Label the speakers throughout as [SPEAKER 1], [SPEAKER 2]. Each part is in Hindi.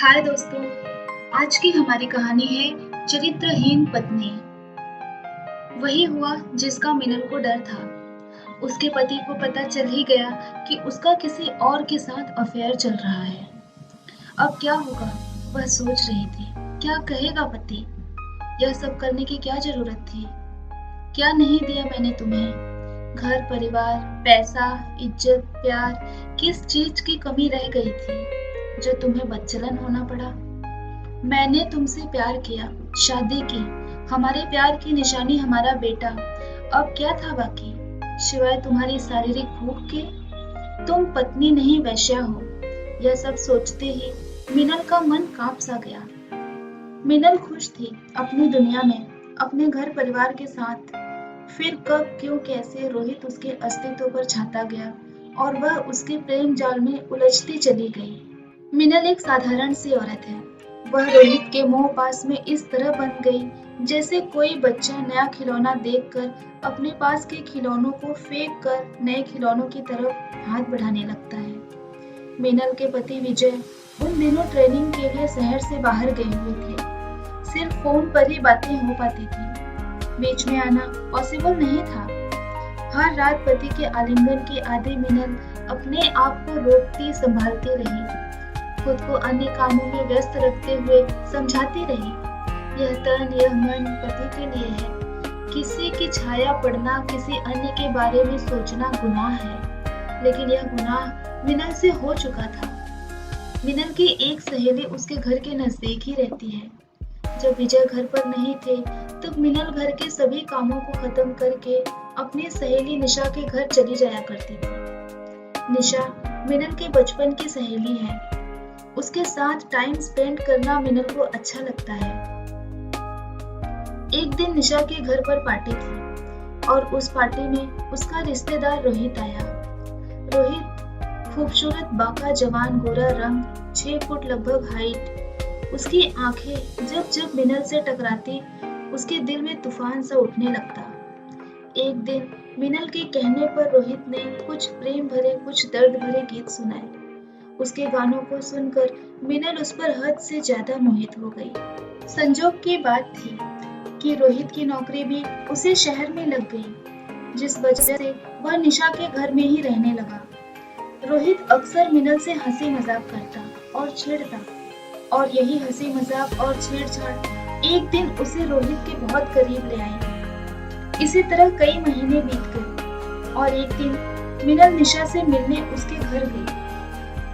[SPEAKER 1] हाय दोस्तों, आज की हमारी कहानी है चरित्रहीन पत्नी। वही हुआ जिसका मिनल को डर था। उसके पति को पता चल ही गया कि उसका किसी और के साथ अफेयर चल रहा है। अब क्या होगा, वह सोच रही थी। क्या कहेगा पति? यह सब करने की क्या जरूरत थी? क्या नहीं दिया मैंने तुम्हें? घर परिवार, पैसा, इज्जत, प्यार, किस चीज की कमी रह गई थी जो तुम्हें बदचलन होना पड़ा? मैंने तुमसे प्यार किया, शादी की, हमारे प्यार की निशानी हमारा बेटा। अब क्या था बाकी, सिवाय तुम्हारी शारीरिक भूख के? तुम पत्नी नहीं वेश्या हो। यह सब सोचते ही मिनल का मन कांप सा गया। मिनल खुश थी अपनी दुनिया में, अपने घर परिवार के साथ। फिर कब, क्यों, कैसे रोहित उसके अस्तित्व पर छाता गया और वह उसके प्रेम जाल में उलझती चली गई। मिनल एक साधारण सी औरत है। वह रोहित के मोह पास में इस तरह बन गई जैसे कोई बच्चा नया खिलौना देखकर अपने पास के खिलौनों को फेंक कर नए खिलौनों की तरफ हाथ बढ़ाने लगता है। मिनल के पति विजय उन दिनों ट्रेनिंग के लिए शहर से बाहर गए हुए थे। सिर्फ फोन पर ही बातें हो पाती थी, बीच में आना पॉसिबल नहीं था। हर रात पति के आलिंगन के आदि मिनल अपने आप को रोकती संभालती रही, खुद को अन्य कामों में व्यस्त रखते हुए समझाती रही, यह तन, यह मन पति के लिए है। किसी की छाया पड़ना, किसी अन्य के बारे में सोचना गुनाह है, लेकिन यह गुनाह मिनल से हो चुका था। मिनल की एक सहेली उसके घर के नजदीक ही रहती है। जब विजय घर पर नहीं थे, तब मिनल घर के सभी कामों को खत्म करके अपनी सहेली निशा के घर चली जाया करती थी। निशा मिनल के बचपन की सहेली है। उसके साथ टाइम स्पेंड करना मिनल को अच्छा लगता है। एक दिन निशा के घर पर पार्टी थी और उस पार्टी में उसका रिश्तेदार रोहित आया। रोहित खूबसूरत, बाका, जवान, गोरा रंग, 6 फुट लगभग हाइट। उसकी आंखें जब जब मिनल से टकराती, उसके दिल में तूफान सा उठने लगता। एक दिन मिनल के कहने पर रोहित ने कुछ प्रेम भरे, कुछ दर्द भरे गीत सुनाए। उसके गानों को सुनकर मिनल उस पर हद से ज्यादा मोहित हो गई। संजोग की बात थी कि रोहित की नौकरी भी उसी शहर में लग गई, जिस वजह से वह निशा के घर में ही रहने लगा। रोहित अक्सर मिनल से हंसी मजाक करता और छेड़ता, और यही हंसी मजाक और छेड़छाड़ एक दिन उसे रोहित के बहुत करीब ले आई। इसी तरह कई महीने बीत गए और एक दिन मिनल निशा से मिलने उसके घर गई।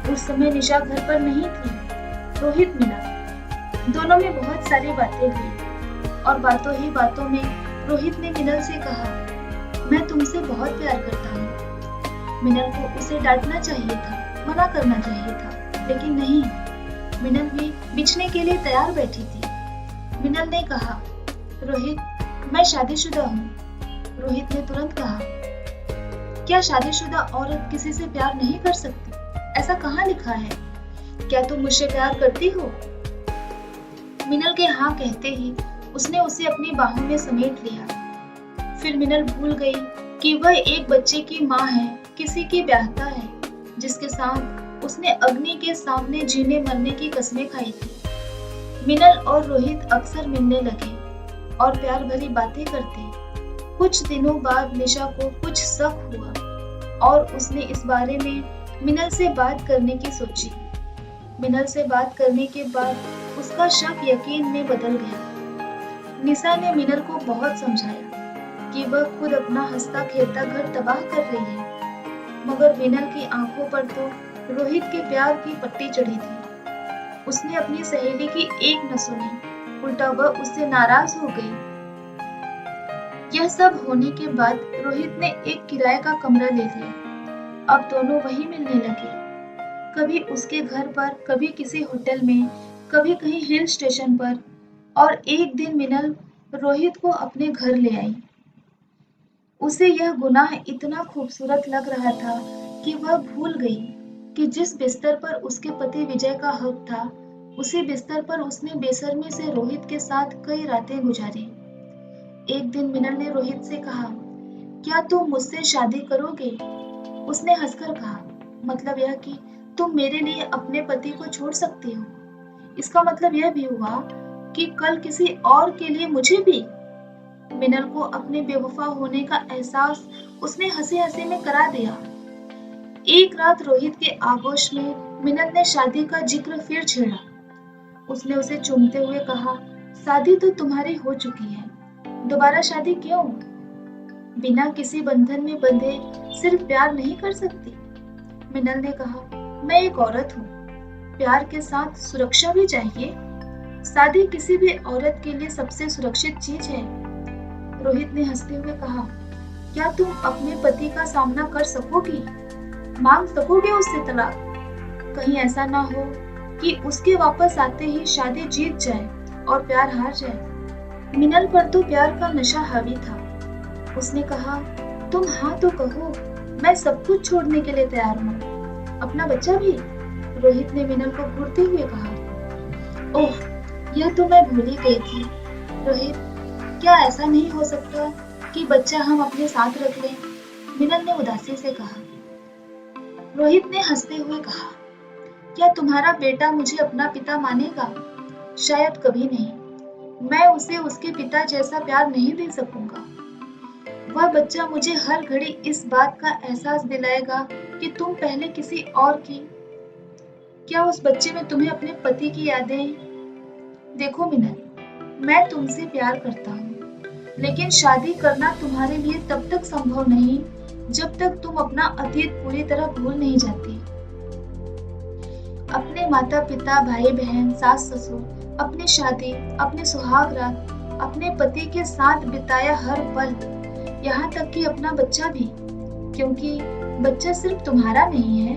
[SPEAKER 1] उस समय निशा घर पर नहीं थी। रोहित मिला। दोनों में बहुत सारी बातें हुई और बातों ही बातों में रोहित ने मिनल से कहा, मैं तुमसे बहुत प्यार करता हूँ। मिनल को उसे डांटना चाहिए था, मना करना चाहिए था, लेकिन नहीं। मिनल भी बिछने के लिए तैयार बैठी थी। मिनल ने कहा, रोहित, मैं शादीशुदा हूँ। रोहित ने तुरंत कहा, क्या शादीशुदा औरत किसी से प्यार नहीं कर सकती? ऐसा कहाँ लिखा है? क्या तुम मुझसे प्यार करती हो? मिनल के हाँ कहते ही उसने उसे अपनी बाहों में समेट लिया। फिर मिनल भूल गई कि वह एक बच्चे की माँ है, किसी की ब्याहता है, जिसके साथ उसने अग्नि के सामने जीने मरने की कस्में खाई थी। मिनल और रोहित अक्सर मिलने लगे और प्यार भरी बातें करते। कुछ दिनों बाद निशा को कुछ शक हुआ और उसने इस बारे में मिनल से बात करने की सोची। मिनल से बात करने के बाद उसका शक यकीन में बदल गया। निशा ने मिनल को बहुत समझाया कि वह खुद अपना हंसता खेलता घर तबाह कर रही है, मगर मिनल की आंखों पर तो रोहित के प्यार की पट्टी चढ़ी थी। उसने अपनी सहेली की एक न सुनी, उल्टा वह उससे नाराज हो गई। यह सब होने के बाद रोहित ने एक किराए का कमरा ले लिया। अब दोनों वहीं मिलने लगे, कभी उसके घर पर, कभी किसी होटल में, कभी कहीं हिल स्टेशन पर। और एक दिन मिनल रोहित को अपने घर ले आई। उसे यह गुनाह इतना खूबसूरत लग रहा था कि वह भूल गई कि जिस बिस्तर पर उसके पति विजय का हक था, उसी बिस्तर पर उसने बेशर्मी से रोहित के साथ कई रातें गुजारी। एक दिन मिनल ने रोहित से कहा, क्या तुम मुझसे शादी करोगे? उसने हंसकर कहा, मतलब यह कि तुम मेरे लिए अपने पति को छोड़ सकती हो। इसका मतलब यह भी हुआ कि कल किसी और के लिए मुझे भी। मिनल को अपने बेवफा होने का एहसास उसने हंसी हंसी में करा दिया। एक रात रोहित के आगोश में मिनल ने शादी का जिक्र फिर छेड़ा। उसने उसे चूमते हुए कहा, शादी तो तुम्हारी हो चुकी है, दोबारा शादी क्यों? बिना किसी बंधन में बंधे सिर्फ प्यार नहीं कर सकती। मिनल ने कहा, मैं एक औरत हूँ, प्यार के साथ सुरक्षा भी चाहिए। शादी किसी भी औरत के लिए सबसे सुरक्षित चीज है। रोहित ने हंसते हुए कहा, क्या तुम अपने पति का सामना कर सकोगी? मांग सकोगे उससे तलाक? कहीं ऐसा ना हो कि उसके वापस आते ही शादी जीत जाए और प्यार हार जाए। मिनल पर तो प्यार का नशा हावी था। उसने कहा, तुम हाँ तो कहो, मैं सब कुछ छोड़ने के लिए तैयार हूँ, अपना बच्चा भी। रोहित ने मिनल को घूरते हुए कहा, ओह, यह तो मैं भूल ही गई थी। रोहित, क्या ऐसा नहीं हो सकता कि बच्चा हम अपने साथ रख लें? मिनल ने उदासी से कहा। रोहित ने हंसते हुए कहा, क्या तुम्हारा बेटा मुझे अपना पिता मानेगा? शायद कभी नहीं। मैं उसे उसके पिता जैसा प्यार नहीं दे सकूंगा। वह बच्चा मुझे हर घड़ी इस बात का एहसास दिलाएगा कि तुम पहले किसी और की। क्या उस बच्चे में तुम्हें अपने पति की यादें? देखो मिनल, मैं तुमसे प्यार करता हूँ, लेकिन शादी करना तुम्हारे लिए तब तक संभव नहीं जब तक तुम अपना अतीत पूरी तरह भूल नहीं जाती। अपने माता पिता, भाई बहन, सास ससुर, अपनी शादी, अपने सुहाग रात, अपने पति के साथ बिताया हर पल, यहाँ तक कि अपना बच्चा भी, क्योंकि बच्चा सिर्फ तुम्हारा नहीं है।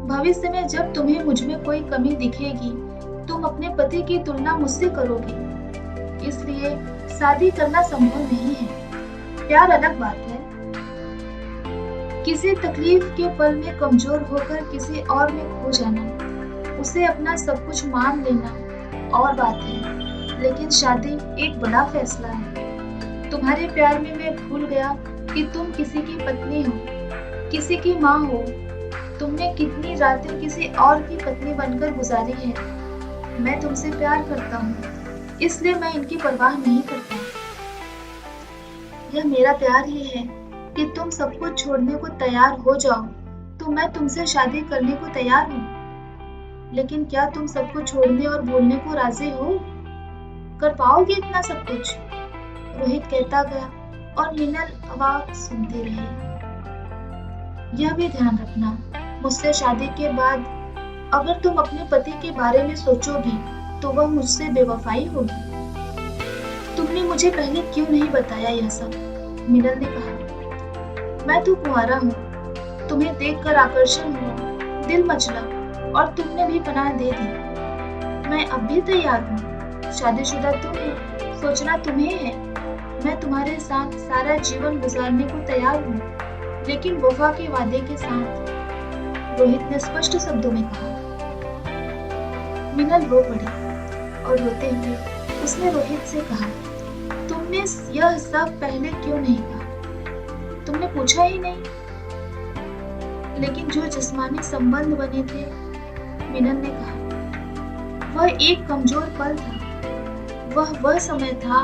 [SPEAKER 1] भविष्य में जब तुम्हें मुझ में कोई कमी दिखेगी, तुम अपने पति की तुलना मुझसे करोगी। इसलिए शादी करना संभव नहीं है। प्यार अलग बात है। किसी तकलीफ के पल में कमजोर होकर किसी और में खो जाना, उसे अपना सब कुछ मान लेना और बात है, लेकिन शादी एक बड़ा फैसला है। तुम्हारे प्यार में मैं भूल गया कि तुम किसी की पत्नी हो, किसी की माँ हो। तुमने कितनी रातें किसी और की पत्नी बनकर गुजारी है। मैं तुमसे प्यार करता हूँ, इसलिए मैं इनकी परवाह नहीं करता। यह मेरा प्यार ही है कि तुम सब कुछ छोड़ने को तैयार हो जाओ तो मैं तुमसे शादी करने को तैयार हूँ। लेकिन क्या तुम सब कुछ छोड़ने और भूलने को राजी हो? कर पाओगे इतना सब कुछ? रोहित कहता गया और मिनल अवाक सुनती रही। यह भी ध्यान रखना, मुझसे शादी के बाद अगर तुम अपने पति के बारे में सोचोगी तो वह मुझसे बेवफाई होगी। तुमने मुझे पहले क्यों नहीं बताया यह सब? मिनल ने कहा, मैं तो कुंवारा हूँ, तुम्हें देखकर आकर्षण हुआ, दिल मचला और तुमने भी पनाह दे दी। मैं अब भी तैयार हूँ। शादीशुदा तुम हो, सोचना तुम्हें है। मैं तुम्हारे साथ सारा जीवन गुजारने को तैयार हूँ, लेकिन वफा के वादे के साथ। रोहित ने स्पष्ट शब्दों में कहा। मिनल रो पड़ी और रोते हुए उसने रोहित से कहा, तुमने यह सब पहले क्यों नहीं कहा? तुमने पूछा ही नहीं। लेकिन जो जिस्मानी संबंध बने थे, मिनल ने कहा, वह एक कमजोर पल था। वह समय था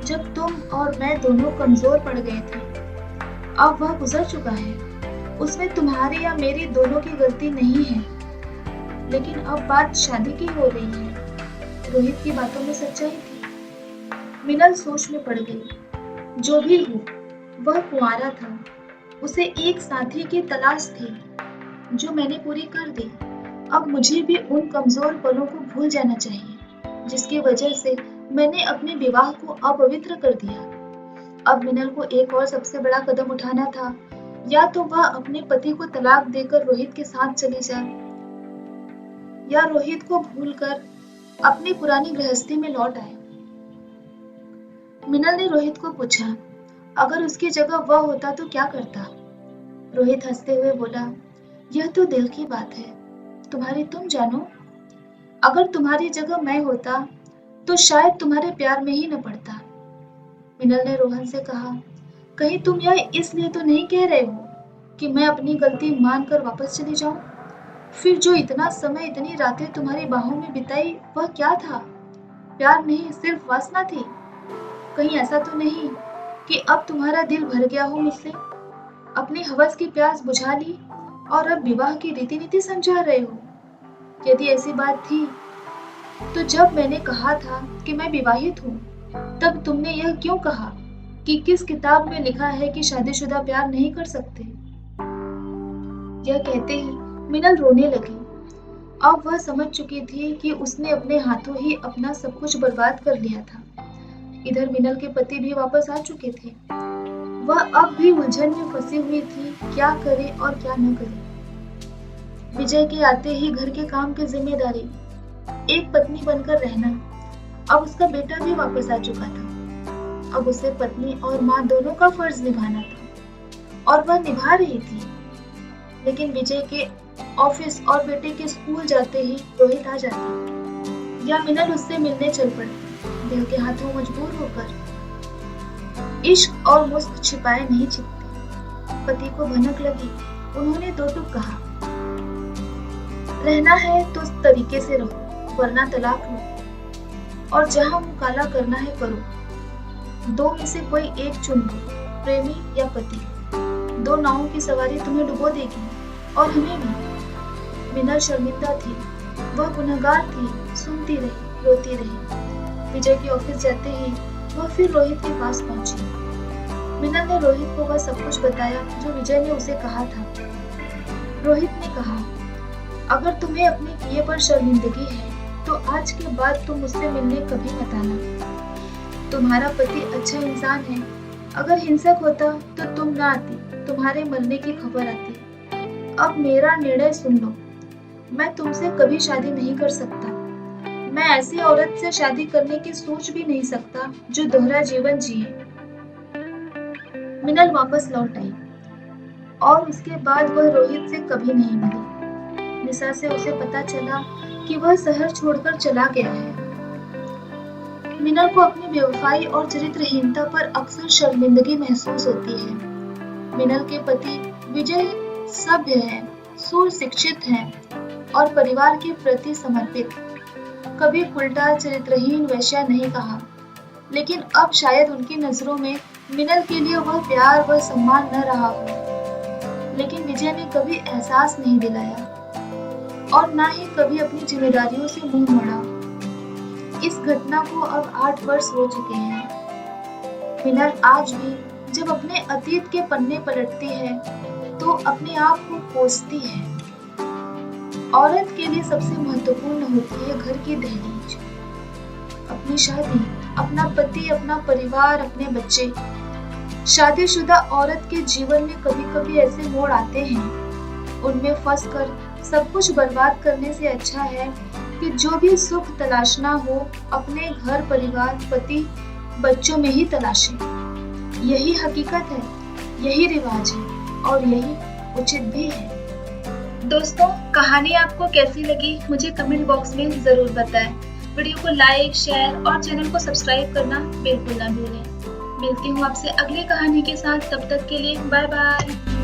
[SPEAKER 1] जब तुम और मैं दोनों कमजोर पड़ गए थे। अब वह गुजर चुका है। उसमें तुम्हारी या मेरी दोनों की गलती नहीं है। लेकिन अब बात शादी की हो रही है। रोहित की बातों में सच्चाई थी। मिनल सोच में पड़ गई। जो भी हो, वह कुंवारा था। उसे एक साथी की तलाश थी, जो मैंने पूरी कर दी। अब मुझे भी उन कमजोर पलों को भूल जाना चाहिए, जिसकी वजह से मैंने अपने विवाह को अपवित्र कर दिया। अब मिनल को एक और सबसे बड़ा कदम उठाना था। या तो वह अपने पति को तलाक देकर रोहित के साथ चली जाए, या रोहित को भूलकर अपनी पुरानी गृहस्थी में लौट आए। मिनल ने रोहित को पूछा, अगर उसकी जगह वह होता तो क्या करता? रोहित हंसते हुए बोला, यह तो दिल की बात है, तुम्हारी तुम जानो। अगर तुम्हारी जगह मैं होता तो शायद तुम्हारे प्यार में ही न पड़ता। मिनल ने रोहन से कहा, कहीं तुम यह इसलिए तो नहीं कह रहे हो कि मैं अपनी गलती मानकर वापस चली जाऊं? फिर जो इतना समय इतनी रातें तुम्हारी बाहों में बिताई वह क्या था? प्यार नहीं, सिर्फ वासना थी। कहीं ऐसा तो नहीं कि अब तुम्हारा दिल भर गया हो मुझसे, अपनी हवस की प्यास बुझा ली और अब विवाह की रीति नीति समझा रहे हो? यदि ऐसी बात थी तो जब मैंने कहा था कि मैं विवाहित हूँ, तब तुमने यह क्यों कहा कि किस किताब में लिखा है कि शादीशुदा प्यार नहीं कर सकते? यह कहते ही मिनल रोने लगी। अब वह समझ चुकी थी कि उसने अपने हाथों ही अपना सब कुछ बर्बाद कर लिया था। इधर मिनल के पति भी वापस आ चुके थे। वह अब भी उलझन में फंसी हुई थी, क्या करे और क्या न करे। विजय के आते ही घर के काम की जिम्मेदारी, एक पत्नी बनकर रहना। अब उसका बेटा भी वापस आ चुका था। अब उसे पत्नी और माँ दोनों का फर्ज निभाना था और वह निभा रही थी। लेकिन विजय के ऑफिस और बेटे के स्कूल जाते ही रोहित आ जाता या मिनल उससे मिलने चल पड़ती, दिल के हाथों मजबूर होकर। इश्क और मुस्क छिपाए नहीं छिपते। पति को भनक लगी। उन्होंने दो टूक कहा, रहना है तो उस तरीके से रहो, वरना तलाक लो और जहां मुंह काला करना है करो। दो में से कोई एक चुन लो, प्रेमी या पति। दो नावों की सवारी तुम्हें डुबो देगी और हमें भी। मिनल शर्मिंदा थी, वह गुनहगार थी, सुनती रही, रोती रही। विजय के ऑफिस जाते ही वह फिर रोहित के पास पहुंची। मिनल ने रोहित को वह सब कुछ बताया जो विजय ने उसे कहा था। रोहित ने कहा, अगर तुम्हें अपने किए पर शर्मिंदगी है तो आज के बाद तुम मुझसे मिलने कभी मत आना। तुम्हारा पति अच्छा इंसान है, अगर हिंसक होता तो तुम ना आती, तुम्हारे मरने की खबर आती। अब मेरा निर्णय सुन लो, मैं तुमसे कभी शादी नहीं कर सकता। मैं ऐसी औरत से शादी करने की सोच भी नहीं सकता जो दोहरा जीवन जिए। मिनल वापस लौट आई और उसके बाद वह रोहित से कभी नहीं मिली। निशा से उसे पता चला कि वह शहर छोड़कर चला गया है। मिनल को अपनी बेवफाई और चरित्रहीनता पर अक्सर शर्मिंदगी महसूस होती है। मिनल के पति विजय सभ्य है, सुशिक्षित हैं और परिवार के प्रति समर्पित। कभी उल्टा चरित्रहीन वैश्या नहीं कहा, लेकिन अब शायद उनकी नजरों में मिनल के लिए वह प्यार व सम्मान न रहा हो। लेकिन विजय ने कभी एहसास नहीं दिलाया और ना ही कभी अपनी जिम्मेदारियों से मुंह मोड़ा। इस घटना को अब 8 वर्ष हो चुके हैं। मिनल आज भी जब अपने अतीत के पन्ने पलटती है तो अपने आप को कोसती है। औरत के लिए सबसे महत्वपूर्ण होती है घर की दहलीज, अपनी शादी, अपना पति, अपना परिवार, अपने बच्चे। शादीशुदा औरत के जीवन में कभी कभी ऐसे मोड़ आते हैं, उनमें फंसकर सब कुछ बर्बाद करने से अच्छा है कि जो भी सुख तलाशना हो अपने घर, परिवार, पति, बच्चों में ही तलाशें। यही हकीकत है, यही रिवाज है और यही उचित भी है। दोस्तों, कहानी आपको कैसी लगी मुझे कमेंट बॉक्स में जरूर बताएं। वीडियो को लाइक, शेयर और चैनल को सब्सक्राइब करना बिल्कुल ना भूलें। मिलती हूँ आपसे अगली कहानी के साथ, तब तक के लिए बाय बाय।